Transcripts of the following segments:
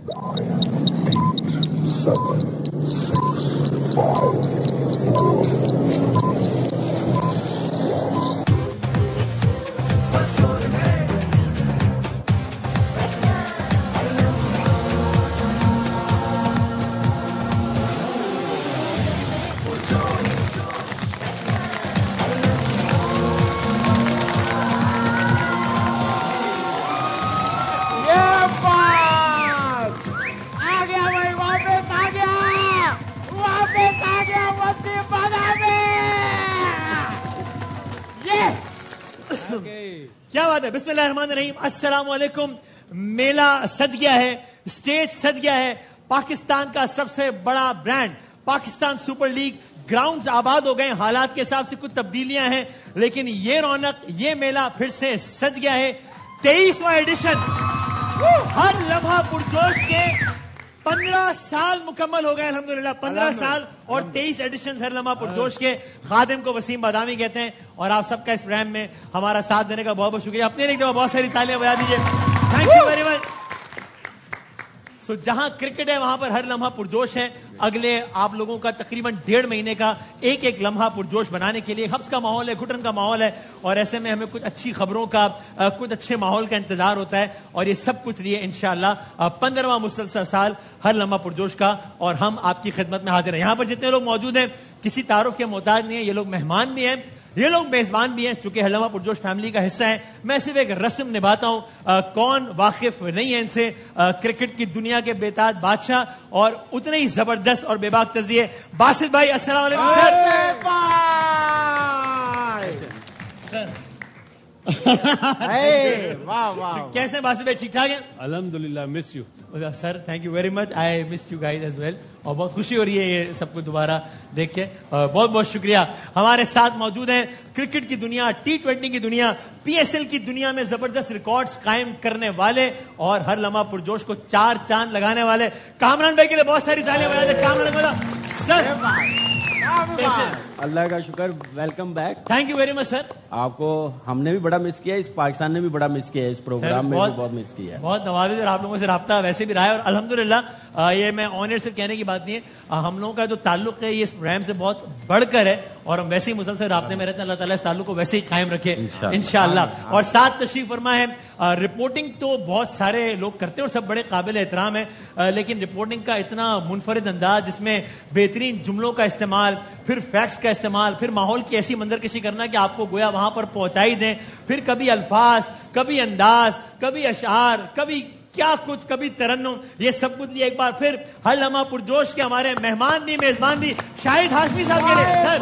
کیا بات ہے. بسم اللہ الرحمن الرحیم. السلام علیکم. میلہ سج گیا ہے, اسٹیج سج گیا ہے. پاکستان کا سب سے بڑا brand Pakistan super league, grounds آباد ہو گئے. حالات کے حساب سے کچھ تبدیلیاں ہیں, لیکن یہ رونق, یہ میلہ پھر سے سج گیا ہے. 23واں ایڈیشن. ہر لمحہ پرجوش کے 15 سال مکمل ہو گئے الحمدللہ. 15 سال اور 23 ایڈیشنز ہر لمحہ پرجوش کے. خادم کو وسیم بادامی کہتے ہیں, اور آپ سب کا اس پروگرام میں ہمارا ساتھ دینے کا بہت بہت شکریہ. اپنے ایک دفعہ بہت ساری تالیاں بجا دیجیے. Thank you very much. So جہاں کرکٹ ہے وہاں پر ہر لمحہ پرجوش ہے. اگلے آپ لوگوں کا تقریباً 1.5 مہینے کا ایک ایک لمحہ پرجوش بنانے کے لیے حبس کا ماحول ہے, گھٹن کا ماحول ہے, اور ایسے میں ہمیں کچھ اچھی خبروں کا, کچھ اچھے ماحول کا انتظار ہوتا ہے. اور یہ سب کچھ لیے انشاءاللہ 15واں مسلسل سال ہر لمحہ پرجوش کا, اور ہم آپ کی خدمت میں حاضر ہیں. یہاں پر جتنے لوگ موجود ہیں کسی تعارف کے محتاج نہیں ہیں. یہ لوگ مہمان بھی ہیں, یہ لوگ میزبان بھی ہیں. چونکہ ہر لمحہ پرجوش فیملی کا حصہ ہے, میں صرف ایک رسم نبھاتا ہوں. کون واقف نہیں ہے ان سے؟ کرکٹ کی دنیا کے بےتاج بادشاہ اور اتنے ہی زبردست اور بے باک تجزیے باسط بھائی. السلام علیکم سر. کیسے باسط بھائی؟ ٹھیک ٹھاک ہیں الحمدللہ. Miss you sir. Thank you very much. I miss you guys as well. اور بہت خوشی ہو رہی ہے یہ سب کو دوبارہ دیکھ کے. بہت بہت شکریہ. ہمارے ساتھ موجود ہیں کرکٹ کی دنیا, T20 کی دنیا, PSL کی دنیا میں زبردست ریکارڈز قائم کرنے والے اور ہر لمحہ پرجوش کو 4 چاند لگانے والے کامران بھائی کے لیے بہت ساری تالیاں بجا دیں. کامران سر. اللہ کا شکر. Welcome back. Thank you very much sir. آپ کو ہم نے بھی بڑا مس کیا, اس پاکستان نے بھی بڑا مس کیا, اس پروگرام میں بھی بہت مس کیا. بہت نوازش, اور آپ لوگوں سے رابطہ ویسے بھی رہا ہے. اور الحمدللہ یہ میں آن ایئر سے کہنے کی بات نہیں ہے, ہم لوگوں کا جو تعلق ہے یہ اس پروگرام سے بہت بڑھ کر ہے, اور ہم ویسے ہی مسلسل رابطے میں رہتے ہیں. اللہ تعالیٰ اس تعلق کو ویسے ہی قائم رکھے انشاءاللہ. اور ساتھ تشریف فرما ہے. رپورٹنگ تو بہت سارے لوگ کرتے ہیں اور سب بڑے قابل احترام ہے, لیکن رپورٹنگ کا اتنا منفرد انداز جس میں بہترین جملوں کا استعمال, پھر فیکٹس کا استعمال, پھر ماحول کی ایسی منظر کشی کرنا کہ آپ کو گویا وہاں پر پہنچائی دیں, پھر کبھی الفاظ, کبھی انداز, کبھی اشعار, کبھی کیا کچھ, کبھی ترنم, یہ سب کچھ لیے ایک بار پھر ہر لمحہ پرجوش کے ہمارے مہمان بھی میزبان بھی شاہد ہاشمی صاحب کے لیے. سر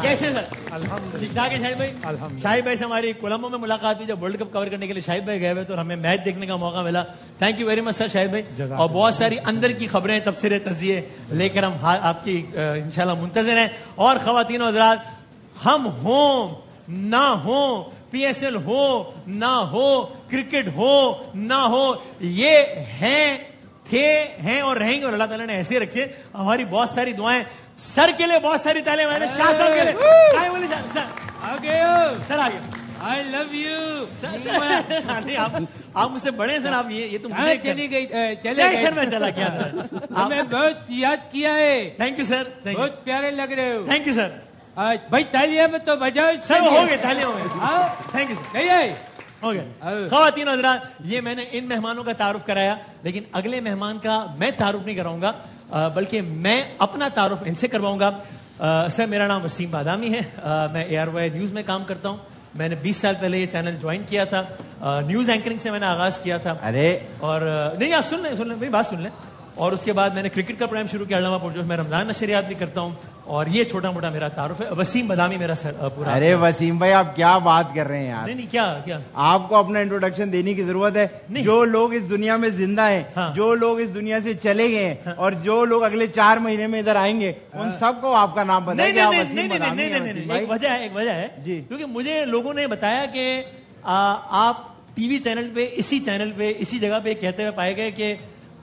کیسے سر؟ ٹھیک ٹھاک ہے شاہد بھائی. شاہد بھائی سے ہماری کولمبو میں ملاقات ہوئی جب ورلڈ کپ کور کرنے کے لیے شاہد بھائی گئے ہوئے تو ہمیں میچ دیکھنے کا موقع ملا. تھینک یو ویری مچ سر شاہد بھائی. اور بہت ساری اندر کی خبریں, تبصرے, تجزیے لے کر ہم آپ کی انشاءاللہ منتظر ہیں. اور خواتین و حضرات, ہم ہوں نہ ہوں, PSL ہو نہ ہو, کرکٹ ہو نہ ہو, یہ ہیں, تھے, ہیں اور رہیں گے, اور اللہ تعالیٰ نے ایسے رکھے. ہماری بہت ساری دعائیں. سر کے لیے بہت ساری تالیاں بجائیں. شاہ صاحب کے لیے سر آگے. سر آگے. آئی لو یو. آپ مجھ سے بڑے ہیں سر. آپ یہ تو مجھے چلی گئی, چلے نہیں سر, میں چلا کیا تھا. ہمیں بہت یاد کیا ہے. Thank you sir. بہت پیارے لگ رہے ہو. Thank you sir. بھائی تالیاں میں تو بجاؤ سر. ہو گئے تالیاں ہو گئی. Thank you sir. نہیں آئی ہو گیا. خواتین حضرات, یہ میں نے ان مہمانوں کا تعارف کرایا, لیکن اگلے مہمان کا میں تعارف نہیں کراؤں گا, بلکہ میں اپنا تعارف ان سے کرواؤں گا. سر میرا نام وسیم بادامی ہے. میں ARY نیوز میں کام کرتا ہوں. میں نے 20 سال پہلے یہ چینل جوائن کیا تھا. نیوز اینکرنگ سے میں نے آغاز کیا تھا. اور نہیں, آپ سن لیں بھائی, بات سن لیں. اور اس کے بعد میں نے کرکٹ کا پروگرام شروع کیا علامہ پرجوش. میں رمضان نشریات بھی کرتا ہوں, اور یہ چھوٹا موٹا میرا تعارف ہے. وسیم بادامی میرا سر پورا. ارے وسیم بھائی, آپ کیا بات کر رہے ہیں یار. نہیں کیا آپ کو اپنا انٹروڈکشن دینے کی ضرورت ہے. جو لوگ اس دنیا میں زندہ ہیں, جو لوگ اس دنیا سے چلے گئے ہیں, اور جو لوگ اگلے 4 مہینے میں ادھر آئیں گے, ان سب کو آپ کا نام بتائیں. نہیں, ایک وجہ ہے جی, کیونکہ مجھے لوگوں نے بتایا کہ آپ TV چینل پہ, اسی چینل پہ, اسی جگہ پہ کہتے ہوئے پائے گئے کہ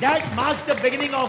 That marks the beginning of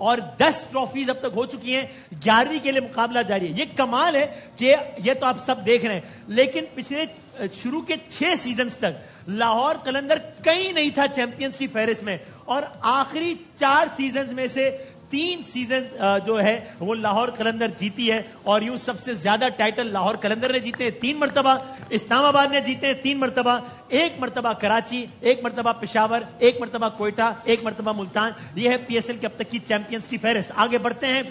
اور 10 ٹرافیز اب تک ہو چکی ہیں. 11ویں کے لیے مقابلہ جاری ہے. یہ کمال ہے کہ یہ تو آپ سب دیکھ رہے ہیں, لیکن پچھلے شروع کے 6 سیزنز تک لاہور قلندر کہیں نہیں تھا چیمپئنز کی فہرست میں, اور آخری 4 سیزنز میں سے 3 سیزنز جو ہے وہ لاہور قلندر جیتی ہے. اور یوں سب سے زیادہ ٹائٹل لاہور قلندر نے جیتے ہیں 3 مرتبہ, اسلام آباد نے جیتے ہیں 3 مرتبہ, 1 مرتبہ کراچی, 1 مرتبہ پشاور, 1 مرتبہ کوئٹہ, 1 مرتبہ ملتان. یہ ہے پی ایس ایل کے اب تک کی چیمپئنز کی فہرست. آگے بڑھتے ہیں.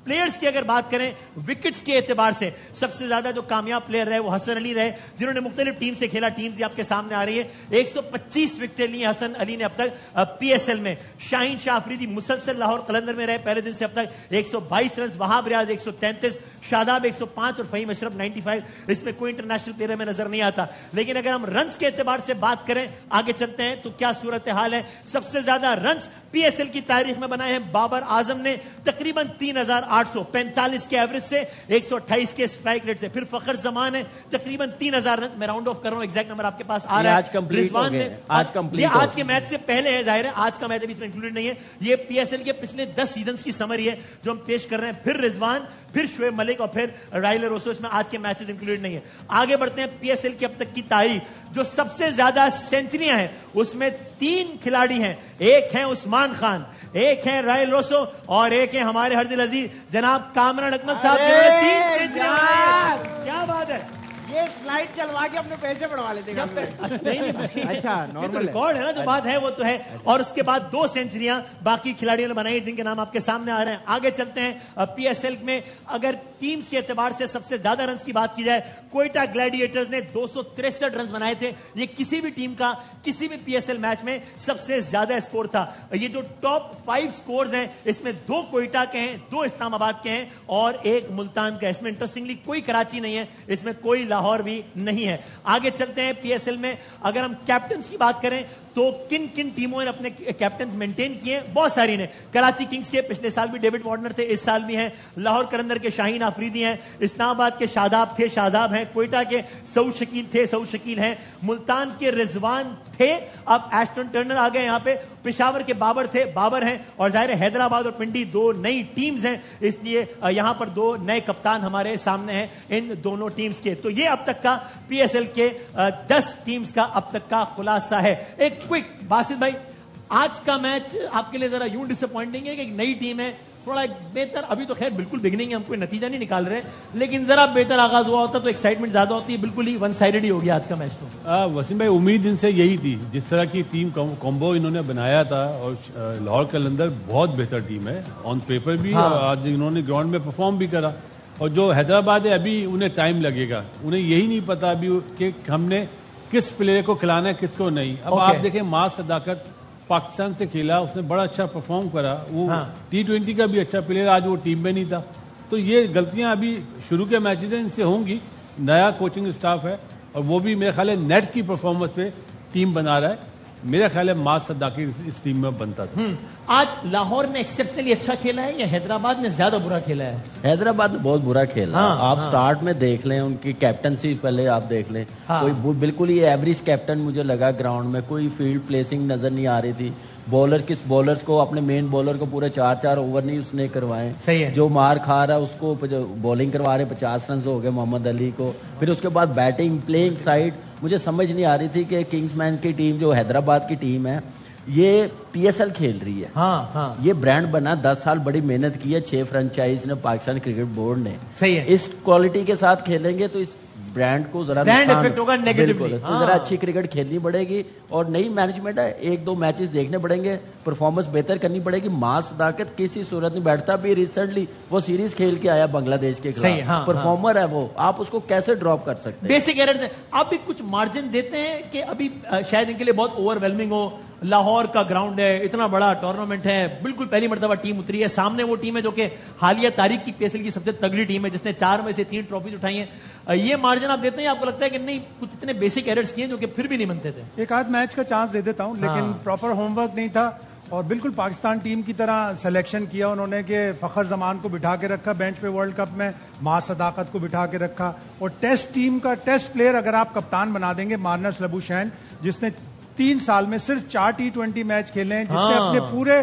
پلیئرز کی اگر بات کریں وکٹس کے اعتبار سے سب سے زیادہ جو کامیاب پلیئر رہے وہ حسن علی رہے, جنہوں نے مختلف ٹیم سے کھیلا. ٹیم آپ کے سامنے آ رہی ہے. 125 وکٹیں لی حسن علی نے اب تک پی ایس ایل میں. شاہین شاہ آفریدی مسلسل لاہور قلندر میں رہے پہلے دن سے اب تک 122 رنز, وہاب ریاض 133, شاداب 105 اور فہیم اشرف 95. اس میں کوئی انٹرنیشنل پلیئر ہمیں نظر نہیں آتا. لیکن اگر ہم رنز کے اعتبار سے بات کریں آگے چلتے ہیں تو کیا صورتحال ہے. سب سے زیادہ رنز پی ایس ایل کی تاریخ میں بنائے ہیں بابر اعظم نے تقریباً 3845 کے ایوریج سے, 128 کے اسٹرائک ریٹ سے. پھر فخر زمان ہے تقریباً 3000 رنز. میں راؤنڈ آف کر رہا ہوں, ایگزیکٹ نمبر آپ کے پاس آ رہا ہے. رضوان نے یہ آج کے میچ سے پہلے ہے, ظاہر ہے آج کا میچ ابھی اس میں انکلوڈ نہیں ہے. یہ پی ایس ایل کے پچھلے 10 سیزنز کی سمری ہے جو ہم پیش کر رہے ہیں. پھر رضوان, پھر شعیب ملک اور پھر رائل روسو. اس میں آج کے میچز انکلوڈ نہیں ہے. آگے بڑھتے ہیں. پی ایس ایل کی اب تک کی تاریخ جو سب سے زیادہ سینچریاں ہیں اس میں 3 کھلاڑی ہیں. ایک ہیں عثمان خان, ایک ہیں رائل روسو, اور ایک ہیں ہمارے ہر دل عزیز جناب کامران اکمل صاحب, جنہوں نے 3 سینچریاں بنائی ہیں. کیا بات ہے. یہ سلائڈ چلوا کے اپنے پیسے بڑھوا لیتے ہیں. اچھا نارمل ریکارڈ ہے نا, جو بات ہے وہ تو ہے. اور اس کے بعد 2 سینچریاں باقی کھلاڑیوں نے بنائی جن کے نام آپ کے سامنے آ رہے ہیں. آگے چلتے ہیں. پی ایس ایل میں اگر ٹیمز کے اعتبار سے سب سے زیادہ رنز کی بات کی جائے, کوئٹہ گلیڈیٹرز نے 263 رنز بنائے تھے. یہ کسی بھی ٹیم کا کسی بھی پی ایس ایل میچ میں سب سے زیادہ اسکور تھا. یہ جو ٹاپ 5 سکورز ہیں اس میں 2 کوئٹہ کے ہیں, 2 اسلام آباد کے ہیں اور 1 ملتان کا. اس میں انٹرسٹنگلی کوئی کراچی نہیں ہے, اس میں کوئی لاہور بھی نہیں ہے. آگے چلتے ہیں. پی ایس ایل میں اگر ہم کیپٹنز کی بات کریں تو کن کن ٹیموں نے اپنے کیپٹنز مینٹین کیے ہیں؟ بہت ساری نے. کراچی کنگز کے پچھلے سال بھی ڈیوڈ وارنر تھے, اس سال بھی ہیں. لاہور قلندر کے شاہین آفریدی ہیں. اسلام آباد کے شاداب تھے, شاداب ہیں. کوئٹہ کے سعود شکیل تھے, سعود شکیل ہیں. ملتان کے رضوان تھے, اب ایسٹن ٹرنر آ گئے یہاں پہ. پشاور کے بابر تھے, بابر ہیں. اور ظاہر حیدرآباد اور پنڈی 2 نئی ٹیمز ہیں, اس لیے یہاں پر 2 نئے کپتان ہمارے سامنے ہیں ان دونوں ٹیمز کے. تو یہ اب تک کا پی ایس ایل کے 10 ٹیمز کا اب تک کا خلاصہ ہے. ایک کوئک باسط بھائی, آج کا میچ آپ کے لیے ذرا یوں ڈس اپوائنٹنگ ہے کہ ایک نئی ٹیم ہے, تھوڑا بہتر, ابھی تو خیر بالکل بگننگ ہے, ہم کوئی نتیجہ نہیں نکال رہے, لیکن ذرا بہتر آغاز ہوا ہوتا تو ایکسائٹمنٹ زیادہ ہوتی ہے. بالکل ہی ون سائیڈڈ ہی ہو گیا آج کا میچ. تو وسیم بھائی امید ان سے یہی تھی, جس طرح کی ٹیم کومبو انہوں نے بنایا تھا, اور لاہور قلندر بہت بہتر ٹیم ہے آن پیپر بھی, اور آج انہوں نے گراؤنڈ میں پرفارم بھی کرا. اور جو حیدرآباد ہے ابھی انہیں ٹائم لگے گا, انہیں یہی نہیں پتا ابھی کہ ہم نے کس پلیئر کو کھلانا ہے کس کو نہیں. اب آپ دیکھیں ماس صداقت پاکستان سے کھیلا, اس نے بڑا اچھا پرفارم کرا, وہ T20 کا بھی اچھا پلیئر, آج وہ ٹیم میں نہیں تھا. تو یہ غلطیاں ابھی شروع کے میچز ہیں ان سے ہوں گی. نیا کوچنگ اسٹاف ہے اور وہ بھی میرے خیال ہے نیٹ کی پرفارمنس پہ ٹیم بنا رہا ہے. میرا خیال ہے ماس صداقی اس ٹیم میں بنتا تھا. آج لاہور نے ایکسپشنلی اچھا کھیلا ہے یا حیدرآباد نے زیادہ برا کھیلا ہے؟ حیدرآباد نے بہت برا کھیلا. آپ سٹارٹ میں دیکھ لیں, ان کی کیپٹنسی پہلے آپ دیکھ لیں, کوئی بالکل ہی ایوریج کیپٹن مجھے لگا. گراؤنڈ میں کوئی فیلڈ پلیسنگ نظر نہیں آ رہی تھی. بولرز کو اپنے مین بولر کو پورے 4 اوور نہیں اس نے کروائے. صحیح ہے. جو مار کھا رہا ہے اس کو بولنگ کروا رہے, 50 رنز ہو گئے محمد علی کو. پھر اس کے بعد بیٹنگ پلینگ سائڈ مجھے سمجھ نہیں آ رہی تھی کہ کنگز مین کی ٹیم جو حیدرآباد کی ٹیم ہے یہ پی ایس ایل کھیل رہی ہے. یہ برانڈ بنا, 10 سال بڑی محنت کی ہے 6 فرنچائز نے, پاکستان کرکٹ بورڈ نے. صحیح ہے. اس کوالٹی کے ساتھ کھیلیں گے تو اس برانڈ کو ذرا افیکٹ ہوگا نیگیٹولی. ذرا اچھی کرکٹ کھیلنی پڑے گی اور نئی مینجمنٹ ہے, 1-2 میچز دیکھنے پڑیں گے, پرفارمنس بہتر کرنی پڑے گی. ماس صداقت کسی صورت نہیں بیٹھتا. بھی ریسنٹلی وہ سیریز کھیل کے آیا بنگلہ دیش کے خلاف, پرفارمر ہے وہ, آپ اس کو کیسے ڈراپ کر سکتے ہیں؟ بیسک ایررز ہیں. آپ بھی کچھ مارجن دیتے ہیں کہ ابھی شاید ان کے لیے بہت اوور ویلمنگ ہو, لاہور کا گراؤنڈ ہے, اتنا بڑا ٹورنامنٹ ہے, بالکل پہلی مرتبہ ٹیم اتری ہے, سامنے وہ ٹیم ہے جو کہ حالیہ تاریخ کی پی ایس ایل کی سب سے تگڑی ٹیم ہے جس نے 4 میں سے 3 ٹرافیز اٹھائی ہیں. یہ مارجن آپ دیتے ہیں, آپ کو لگتا ہے کہ نہیں کچھ اتنے بیسک ایررز کیے جو کہ پھر بھی نہیں بنتے تھے؟ ایک آدھ میچ کا چانس دے دیتا ہوں, لیکن پراپر ہوم ورک نہیں تھا, اور بالکل پاکستان ٹیم کی طرح سلیکشن کیا انہوں نے کہ فخر زمان کو بٹھا کے رکھا بینچ پہ ورلڈ کپ میں, ماس صداقت کو بٹھا کے رکھا, اور ٹیسٹ ٹیم کا ٹیسٹ پلیئر اگر آپ کپتان بنا دیں گے مارنس لبوشین, جس نے 3 سال میں صرف 4 T20 میچ کھیلے ہیں, جس نے اپنے پورے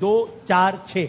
2, 4, 6,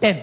10.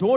2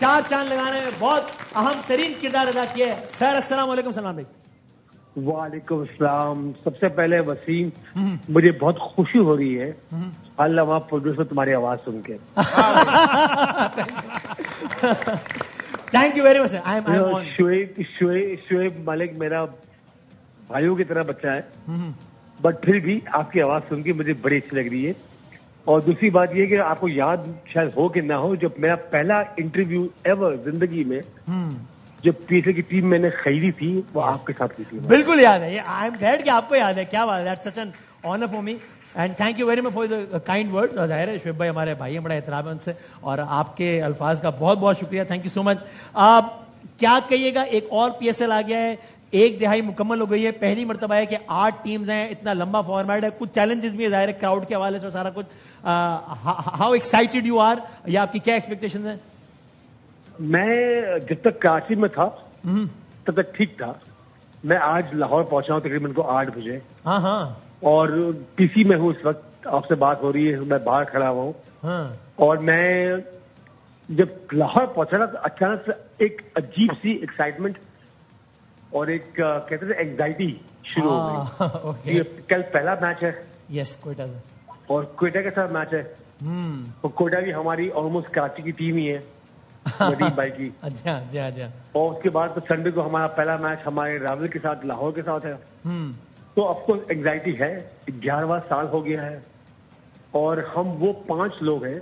چار چاند لگانے میں بہت اہم ترین کردار ادا کیا ہے. سر السلام علیکم. سلام بھائی. وعلیکم السلام. سب سے پہلے وسیم, مجھے بہت خوشی ہو رہی ہے اللہ وہاں پروڈیوسر تمہاری آواز سن کے. Thank you very much. Shoaib Malik میرا بھائیوں کی طرح بچہ ہے, بٹ پھر بھی آپ کی آواز سن کے مجھے بڑی اچھی لگ رہی ہے. اور دوسری بات یہ کہ آپ کو یاد شاید ہو کہ نہ ہو, جب میرا پہلا انٹرویو ایور زندگی میں جب پی ایس ایل کی ٹیم میں نے خریدی تھی وہ آپ کے ساتھ کی تھی. بالکل یاد ہے. آئی ایم گلیڈ کہ آپ کو یاد ہے. کیا بات ہے. That's such an honour for me and thank you very much for the kind word. ظاہر ہے شعیب بھائی ہمارے بھائی ہیں, بڑا احترام ہے ان سے, اور آپ کے الفاظ کا بہت بہت شکریہ. تھینک یو سو مچ. آپ کیا کہیے گا, ایک اور پی ایس ایل آ گیا ہے, ایک دہائی مکمل ہو گئی ہے, پہلی مرتبہ ہے کہ 8 ٹیمز ہیں, اتنا لمبا فارمیٹ ہے, کچھ چیلنجز بھی ہے ظاہر ہے کراؤڈ کے حوالے سے سارا کچھ. ہاؤ ایکسائٹیڈ یو آر, یا آپ کی کیا ایکسپیکٹیشن ہیں؟ میں جب تک کراچی میں تھا تب تک ٹھیک تھا. میں آج لاہور پہنچا ہوں تقریباً کو 8 بجے. ہاں ہاں. اور پی سی میں ہوں اس وقت, آپ سے بات ہو رہی ہے, میں باہر کھڑا ہوا ہوں. اور میں جب لاہور پہنچا نا تو اچانک سے ایک عجیب سی ایکسائٹمنٹ اور ایک کہتے ہیں اینگزائٹی شروع ہو گئی. کل پہلا میچ ہے. یس, کوئٹہ اور کوئٹہ کے ساتھ میچ ہے. اور کوئٹہ بھی ہماری آلموسٹ کراچی کی ٹیم ہی ہے, ندیم بھائی کی. اچھا اچھا. اور اس کے بعد تو سنڈے کو ہمارا پہلا میچ ہمارے راول کے ساتھ لاہور کے ساتھ ہے. تو اب کو اینگزائٹی ہے. 11واں سال ہو گیا ہے اور ہم وہ 5 لوگ ہیں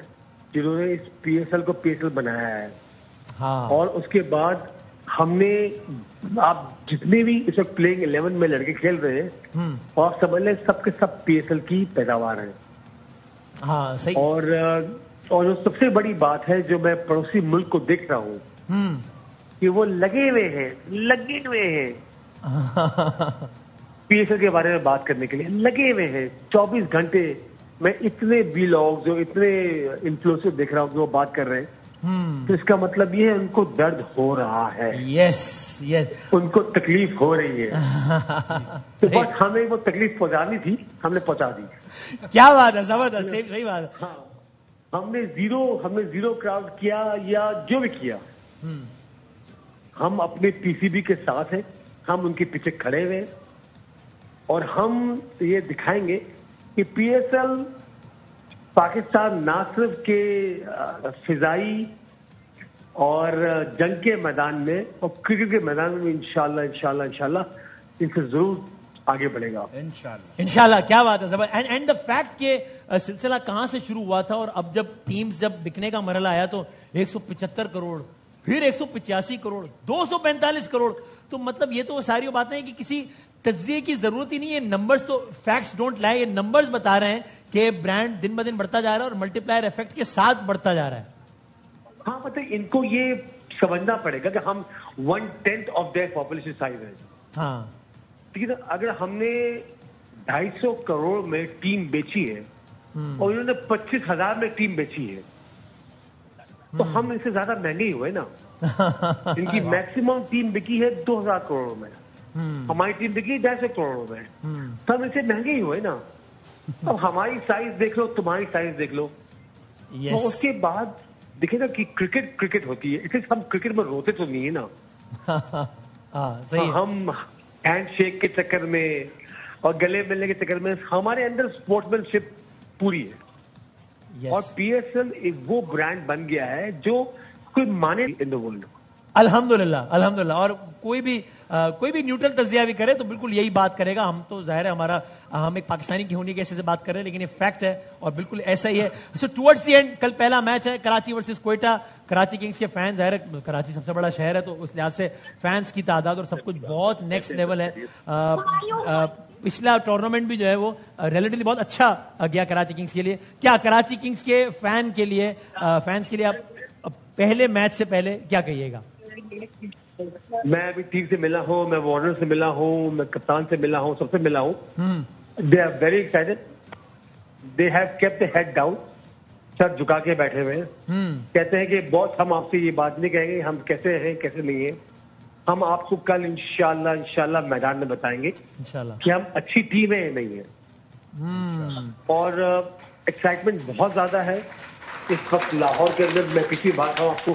جنہوں نے اس پی ایس ایل کو پی ایس ایل بنایا ہے. اور اس کے بعد ہم نے, آپ جتنے بھی اس وقت پلینگ 11 میں لڑکے کھیل رہے ہیں, اور سمجھ لیں سب کے سب پی ایس ایل کی پیداوار ہیں. ہاں صحیح. اور جو سب سے بڑی بات ہے جو میں پڑوسی ملک کو دیکھ رہا ہوں کہ وہ لگے ہوئے ہیں پی ایس ایل کے بارے میں بات کرنے کے لیے, لگے ہوئے ہیں 24 گھنٹے. میں اتنے ویلاگ جو اتنے انفلوئنسر دیکھ رہا ہوں کہ وہ بات کر رہے ہیں, تو اس کا مطلب یہ ہے ان کو درد ہو رہا ہے. یس یس, ان کو تکلیف ہو رہی ہے. تو بس ہمیں وہ تکلیف پہنچانی تھی, ہم نے پہنچا دی. کیا بات ہے, زبردست, صحیح بات ہے. ہم نے زیرو کراؤڈ کیا یا جو بھی کیا, ہم اپنے پی سی بی کے ساتھ ہیں, ہم ان کے پیچھے کھڑے ہوئے, اور ہم یہ دکھائیں گے کہ پی ایس ایل پاکستان نہ صرف کے فضائی اور جنگ کے میدان میں اور کرکٹ کے میدان میں انشاءاللہ ان سے ضرور آگے بڑھے گا. انشاءاللہ. کیا بات ہے, زبردست. اینڈ دا فیکٹ کہ سلسلہ کہاں سے شروع ہوا تھا, اور اب جب ٹیمز جب بکنے کا مرحلہ آیا تو 175 کروڑ, پھر 185 کروڑ, 245 کروڑ. تو مطلب یہ تو ساری باتیں ہیں کہ کسی تجزیے کی ضرورت ہی نہیں ہے. نمبرز تو فیکٹس ڈونٹ لائے, یہ نمبرز بتا رہے ہیں کہ برانڈ دن بدن بڑھتا جا رہا ہے اور ملٹی پلائر افیکٹ کے ساتھ بڑھتا جا رہا ہے. ہاں مطلب ان کو یہ سمجھنا پڑے گا کہ ہم 1/10 آف دیئر پاپولیشن سائز ہے. ہاں ٹھیک ہے. اگر ہم نے 250 کروڑ میں ٹیم بیچی ہے اور انہوں نے 25,000 میں ٹیم بیچی ہے, تو ہم ان سے زیادہ مہنگے ہی ہوئے نا. ان کی میکسیمم ٹیم بکی ہے 2,000 کروڑ میں, ہماری ٹیم بکی 250 کروڑ میں, تو ہم ان سے مہنگے ہی ہوئے نا. اب ہماری سائز دیکھ لو, تمہاری سائز دیکھ لو. تو اس کے بعد دیکھیں نا کہ کرکٹ ہوتی ہے. اس لیے ہم کرکٹ میں روتے تو نہیں ہے نا. ہم ہینڈ شیک کے چکر میں اور گلے ملنے کے چکر میں ہمارے اندر اسپورٹس مین شپ پوری ہے. اور پی ایس ایل وہ برانڈ بن گیا ہے جو کوئی مانے ان دا ورلڈ. الحمدللہ. اور کوئی بھی نیوٹرل تجزیہ بھی کرے تو بالکل یہی بات کرے گا. ہم تو ظاہر ہے ہم ایک پاکستانی کی ہونے کی ایسے سے بات کر رہے ہیں, لیکن یہ فیکٹ ہے اور بالکل ایسا ہی ہے. سو ٹورڈز دی اینڈ کل پہلا میچ ہے کراچی ورسز کوئٹہ. کراچی کنگز کے فین, ظاہر ہے کراچی سب سے بڑا شہر ہے تو اس لحاظ سے فینس کی تعداد اور سب کچھ بہت نیکسٹ لیول ہے. پچھلا ٹورنامنٹ بھی جو ہے وہ ریلیٹیولی بہت اچھا گیا کراچی کنگز کے لیے. کیا کراچی کنگز کے فینس کے لیے آپ پہلے میچ سے پہلے کیا کہیے گا؟ میں ابھی ٹیم سے ملا ہوں, میں وارنر سے ملا ہوں, میں کپتان سے ملا ہوں, سب سے ملا ہوں. They are very excited. They have kept the head down, سر جھکا کے بیٹھے ہوئے ہیں. کہتے ہیں کہ بہت ہم آپ سے یہ بات نہیں کہیں گے ہم کیسے ہیں کیسے نہیں ہیں. ہم آپ کو کل انشاءاللہ میدان میں بتائیں گے کہ ہم اچھی ٹیم ہے یا نہیں ہے. اور ایکسائٹمنٹ بہت زیادہ ہے اس وقت لاہور کے اندر. میں پچھلی بار آپ کو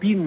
3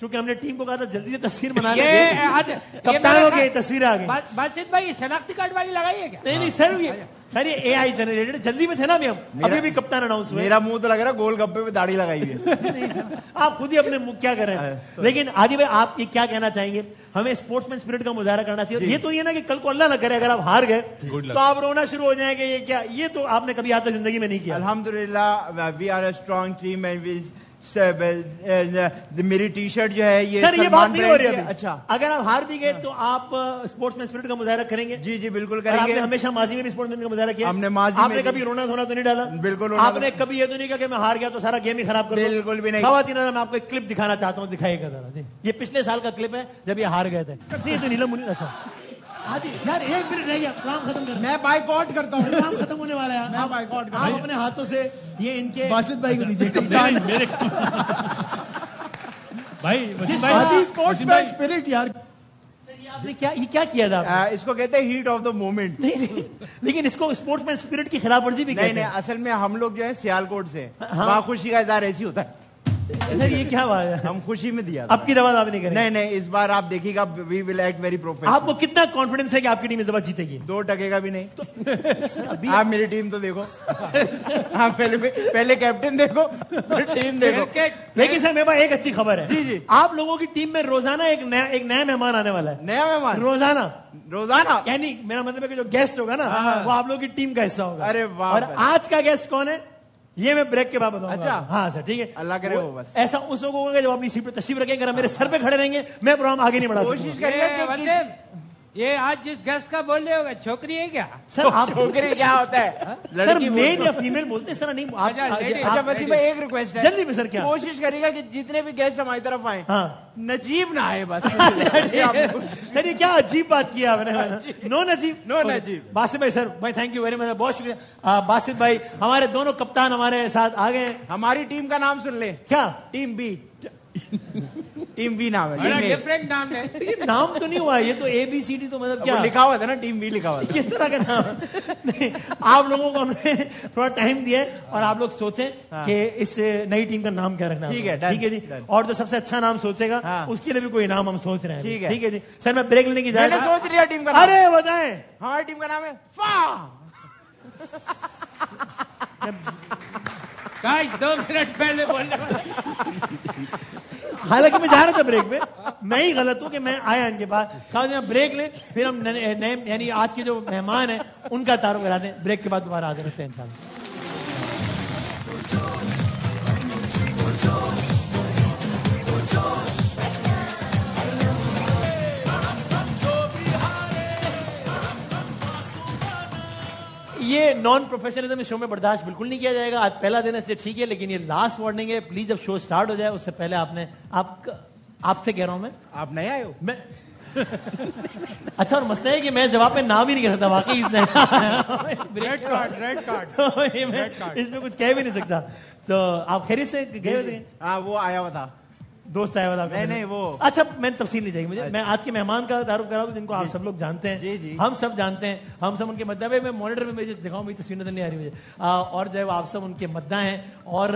چونکہ ہم نے ٹیم کو کہا تھا جلدی سے تصویر بنا لیں, کپتانوں کی تصویریں آ گئی. باسط بھائی شناختی کارڈ والی لگائیے کیا؟ نہیں سر, سر یہ اے آئی جنریٹڈ, جلدی میں تھے نا ابھی ہم, ابھی کپتان اناؤنس ہوئے. میرا منہ تو لگ رہا ہے گول گپے پہ داڑھی لگائی ہے. آپ خود ہی اپنے منہ کیا کر رہے ہیں. لیکن عادی بھائی آپ یہ کیا کہنا چاہیں گے؟ ہمیں اسپورٹس مین اسپرٹ کا مظاہرہ کرنا چاہیے. یہ تو یہ نا کہ کل کو اللہ نہ کرے اگر آپ ہار گئے تو آپ رونا شروع ہو جائیں گے, یہ کیا, یہ تو آپ نے کبھی آج تک زندگی میں نہیں کیا. الحمدللہ we are a strong team and میری ٹی شرٹ جو ہے یہ سر یہ بات نہیں ہو رہی ہے. اچھا اگر آپ ہار بھی گئے تو آپ اسپورٹس مین اسپرٹ کا مظاہرہ کریں گے؟ جی بالکل کریں آپ گے. نے ہمیشہ ماضی میں بھی اسپورٹس مین کا مظاہرہ کیا. ہم نے ماضی آپ نے کبھی رونا دھونا تو نہیں ڈالا؟ بالکل. آپ نے کبھی یہ تو نہیں کہا کہ میں ہار گیا تو سارا گیم ہی خراب کر دوں؟ بالکل بھی نہیں. خواتین میں آپ کو ایک کلپ دکھانا چاہتا ہوں, دکھائیے گا ذرا. یہ پچھلے سال کا کلپ ہے جب یہ ہار گئے تھے. نہیں تو نیلم منیر. اچھا یار ایک منٹ رہ گیا, کام ختم کر. میں بائیکاٹ کرتا ہوں, کام ختم ہونے والا ہے. میں بائیکاٹ کرتا آپ ہوں. اپنے ہاتھوں سے یہ ان کے باسط بھائی کو دیجیے بھائی اسپورٹس مین اسپرٹ یار. آپ نے کیا کیا تھا؟ اس کو کہتے ہیں ہیٹ آف دا مومنٹ. لیکن اس کو اسپورٹس مین اسپرٹ کی خلاف ورزی بھی کہتے ہیں. نہیں, اصل میں ہم لوگ جو ہے سیالکوٹ سے, وہاں خوشی کا اظہار ایسی ہوتا ہے. سر یہ کیا بات ہے؟ ہم خوشی میں دیا. اب کی دفعہ آپ نہیں کریں؟ نہیں, اس بار آپ دیکھیے گا وی ول ایکٹ ویری پروفیشنل. آپ کو کتنا کانفیڈنس ہے کہ آپ کی ٹیم اس دفعہ جیتے گی؟ 2% کا بھی نہیں. آپ میری ٹیم تو دیکھو, آپ پہلے کیپٹن دیکھو ٹیم دیکھو. لیکن سر میرے پاس ایک اچھی خبر ہے. جی آپ لوگوں کی ٹیم میں روزانہ ایک نیا مہمان آنے والا ہے. نیا مہمان روزانہ یعنی میرا مطلب ہے کہ جو گیسٹ ہوگا نا وہ آپ لوگوں کی ٹیم کا حصہ ہوگا. ارے واہ. اور آج کا گیسٹ کون ہے یہ میں بریک کے بعد بتاؤں گا. اچھا ہاں سر ٹھیک ہے. اللہ کرے وہ بس ایسا اس وقت ہوگا جب اپنی سیٹ پہ تشریف رکھیں گے, میرے سر پہ کھڑے رہیں گے, میں پروگرام آگے نہیں بڑھا سکوں. کوشش کریے. یہ آج جس گیسٹ کا بول رہے ہوگا چھوکری ہے کیا؟ سر آپ چھوکری کیا ہوتا ہے؟ سر میل یا فیمیل بولتے ہیں سر. نہیں اچھا وسیم بھائی ایک ریکویسٹ ہے جلدی میں. سر کیا کوشش کرے گا کہ جتنے بھی گیسٹ ہماری طرف آئے نجیب نہ آئے بس. سر یہ کیا عجیب بات کی آپ نے. نو نجیب. باسط بھائی سر بھائی تھینک یو ویری مچ, بہت شکریہ. باسط بھائی ہمارے دونوں کپتان ہمارے ساتھ آ گئے. ہماری ٹیم کا نام سن لے. کیا؟ Team B. ٹیم بی نام ہے. ڈفرینٹ نام ہے. نام تو نہیں ہوا, یہ تو اے بی سی ڈی تو مطلب کیا لکھا ہوا تھا نا, ٹیم بی لکھا ہوا تھا. کس طرح کا نام؟ آپ لوگوں کو ہم نے تھوڑا ٹائم دیا ہے اور آپ لوگ سوچیں کہ اس نئی ٹیم کا نام کیا رکھنا ہے. ٹھیک ہے جی. اور جو سب سے اچھا نام سوچے گا اس کے لیے بھی کوئی نام ہم سوچ رہے ہیں. ٹھیک ہے جی. سر میں بریک لینے کی میں سوچ لیا ٹیم کا. ارے بتائیں. ہماری ٹیم کا نام ہے فا. 2 منٹ پہلے بولنے حالانکہ میں جا رہا تھا بریک پہ, میں ہی غلط ہوں کہ میں آیا ان کے پاس. کہا بریک لیں پھر ہم نئے یعنی آج کے جو مہمان ہیں ان کا تعارف کراتے ہیں. بریک کے بعد دوبارہ حاضر ہوتے ہیں انشاءاللہ. یہ نان پروفیشنلزم اس شو میں برداشت بالکل نہیں کیا جائے گا. آج پہلا دن ہے اس لیے ٹھیک ہے, لیکن یہ لاسٹ وارننگ ہے. پلیز جب شو سٹارٹ ہو جائے اس سے پہلے آپ سے کہہ رہا ہوں, میں آپ نئے آئے ہو. میں اچھا, اور مسئلہ ہے کہ میں جواب میں نام ہی نہیں کہہ سکتا. واقعی ریڈ کارڈ اس میں کچھ کہہ بھی نہیں سکتا. تو آپ خیریت سے گئے ہوئے تھے؟ ہاں وہ آیا ہوا تھا, دوست آیا ہوا تھا. نہیں وہ اچھا میں نے تفصیل نہیں چاہیے مجھے. میں آج کے مہمان کا تعارف کرا دوں جن کو آپ سب لوگ جانتے ہیں. جی ہم سب جانتے ہیں, ہم سب ان کے مداح. میں مانیٹر میں دکھاؤں, میری تصویر نظر نہیں آ رہی مجھے. اور جو ہے آپ سب ان کے مداح ہیں, اور